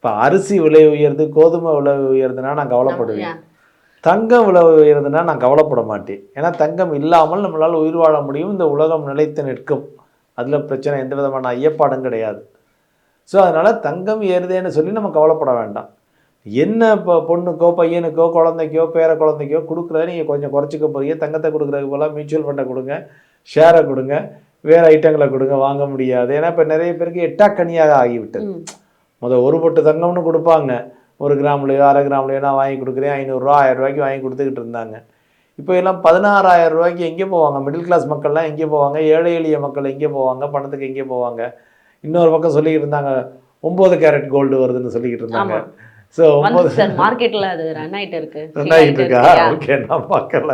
இப்போ அரிசி விலை உயர்து, கோதுமை விலை உயர்துன்னா நான் கவலைப்படுவேன். தங்கம் விலை உயர்துன்னா நான் கவலைப்பட மாட்டேன். ஏன்னா தங்கம் இல்லாமல் நம்மளால் உயிர் வாழ முடியும், இந்த உலகம் நிலைத்து நிற்கும். அதில் பிரச்சனை, எந்த விதமான ஐயப்பாடும் கிடையாது. ஸோ அதனால் தங்கம் ஏறுதேன்னு சொல்லி நம்ம கவலைப்பட வேண்டாம். என்ன இப்போ பொண்ணுக்கோ பையனுக்கோ குழந்தைக்கோ பேர குழந்தைக்கோ கொடுக்குறத நீங்கள் கொஞ்சம் குறைச்சிக்க போகிறீங்க. தங்கத்தை கொடுக்குறதுக்கு போல மியூச்சுவல் ஃபண்டை கொடுங்க, ஷேரை கொடுங்க, வேறு ஐட்டங்களை கொடுங்க. வாங்க முடியாது. ஏன்னா இப்போ நிறைய பேருக்கு எட்டாக்கனியாக ஆகிவிட்டது. ஒரு பொட்டு தங்கம்னு கொடுப்பாங்க, 1 கிராம்லையோ 1/2 கிராம்லையோ நான் வாங்கி கொடுக்குறேன், 500 1000 ரூபாய்க்கு வாங்கி கொடுத்துக்கிட்டு இருந்தாங்க. இப்போ எல்லாம் 16,000 ரூபாய்க்கு எங்கே போவாங்க? மிடில் கிளாஸ் மக்கள்லாம் எங்கே போவாங்க? ஏழை எளிய மக்கள் எங்கே போவாங்க? பணத்துக்கு எங்கே போவாங்க? இன்னொரு பக்கம் சொல்லிக்கிட்டு இருந்தாங்க 9 கேரட் கோல்டு வருதுன்னு சொல்லிக்கிட்டு இருந்தாங்க. ஸோ 9 மார்க்கெட்டில் அது ரன் ஆகிட்டு இருக்கா? ஓகே, நான் பார்க்கல.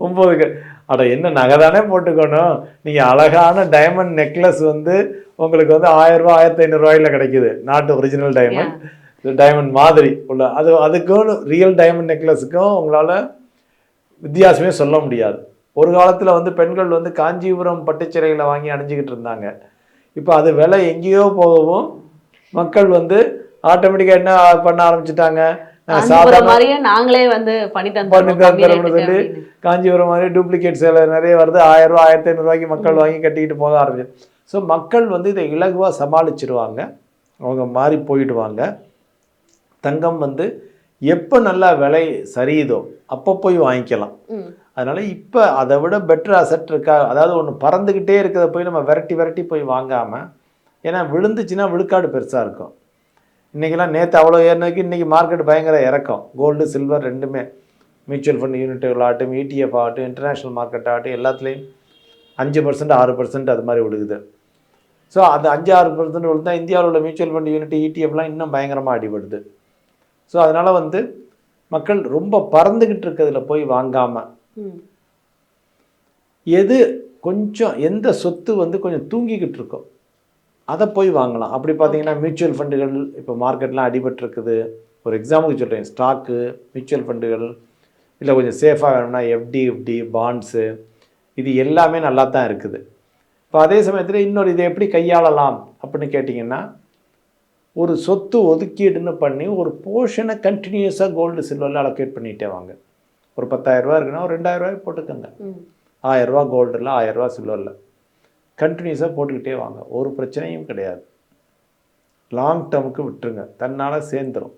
9 அட என்ன நகை தானே போட்டுக்கணும். நீங்கள் அழகான டைமண்ட் நெக்லஸ் வந்து உங்களுக்கு வந்து 1000 ரூபா 1500 ரூபாயில் கிடைக்குது. நாட்டு ஒரிஜினல் டைமண்ட் மாதிரி உள்ள அதுக்கும் ரியல் டைமண்ட் நெக்லஸுக்கும் உங்களால் வித்தியாசமே சொல்ல முடியாது. ஒரு காலத்தில் வந்து பெண்கள் வந்து காஞ்சிபுரம் பட்டுச்சிறைகளை வாங்கி அணிஞ்சிக்கிட்டு இருந்தாங்க. இப்போ அது விலை எங்கேயோ போகவும் மக்கள் வந்து ஆட்டோமேட்டிக்காக என்ன பண்ண ஆரம்பிச்சுட்டாங்க, நாங்களே வந்து பண்ணி தந்தோம்னு சொல்லி காஞ்சிபுரம் மாதிரி டூப்ளிகேட் சேலை நிறைய வருது. 1000 ரூபா 1500 ரூபாய்க்கு மக்கள் வாங்கி கட்டிக்கிட்டு போக ஆரம்பிச்சு. ஸோ மக்கள் வந்து இதை இலகுவாக சமாளிச்சிருவாங்க, அவங்க மாறி போயிடுவாங்க. தங்கம் வந்து எப்போ நல்லா விலை சரியுதோ அப்போ போய் வாங்கிக்கலாம். அதனால் இப்போ அதை விட பெட்டர் அசெட் இருக்கா, அதாவது ஒன்று பறந்துக்கிட்டே இருக்கிறத போய் நம்ம விரட்டி போய் வாங்காமல், ஏன்னா விழுந்துச்சுன்னா விழுக்காடு பெருசாக இருக்கும். இன்றைக்கெல்லாம் நேற்று அவ்வளோ ஏறினதுக்கு இன்றைக்கி மார்க்கெட் பயங்கர இறக்கம். கோல்டு சில்வர் ரெண்டுமே, மியூச்சுவல் ஃபண்ட் யூனிட்டுகள் ஆகட்டும், ETF ஆகட்டும், இன்டர்நேஷ்னல் மார்க்கெட் ஆகட்டும், எல்லாத்துலேயும் 5% 6% அது மாதிரி விழுகுது. ஸோ அது 5-6% விழுந்தா இந்தியாவில் உள்ள மியூச்சுவல் ஃபண்ட் யூனிட் ETFலாம் இன்னும் பயங்கரமாக அடிபடுது. ஸோ அதனால் வந்து மக்கள் ரொம்ப பறந்துக்கிட்டு இருக்கிறதுல போய் வாங்காமல், எது கொஞ்சம் எந்த சொத்து வந்து கொஞ்சம் தூங்கிக்கிட்டு இருக்கோம் அதை போய் வாங்கலாம். அப்படி பார்த்தீங்கன்னா மியூச்சுவல் ஃபண்டுகள் இப்போ மார்க்கெட்லாம் அடிபட்டுருக்குது. ஒரு எக்ஸாம்பிளுக்கு சொல்கிறேன், ஸ்டாக்கு, மியூச்சுவல் ஃபண்டுகள், இல்லை கொஞ்சம் சேஃபாக வேணும்னா FD பாண்ட்ஸு, இது எல்லாமே நல்லா தான் இருக்குது. இப்போ அதே சமயத்தில் இன்னொரு இதை எப்படி கையாளலாம் அப்படின்னு கேட்டிங்கன்னா, ஒரு சொத்து ஒதுக்கீடுன்னு பண்ணி ஒரு போர்ஷனை கண்டினியூஸாக கோல்டு சில்வரில் அலோகேட் பண்ணிகிட்டே வாங்க. ஒரு 10,000 ரூபா இருக்குன்னா ஒரு 2000 ரூபாய் போட்டுக்கோங்க. 1000 ரூபா கோல்டில் 1000 ரூபா சில்வரில் கண்டினியூஸாக போட்டுக்கிட்டே வாங்க. ஒரு பிரச்சனையும் கிடையாது. லாங் டேர்முக்கு விட்டுருங்க, தன்னால் சேர்ந்துடும்.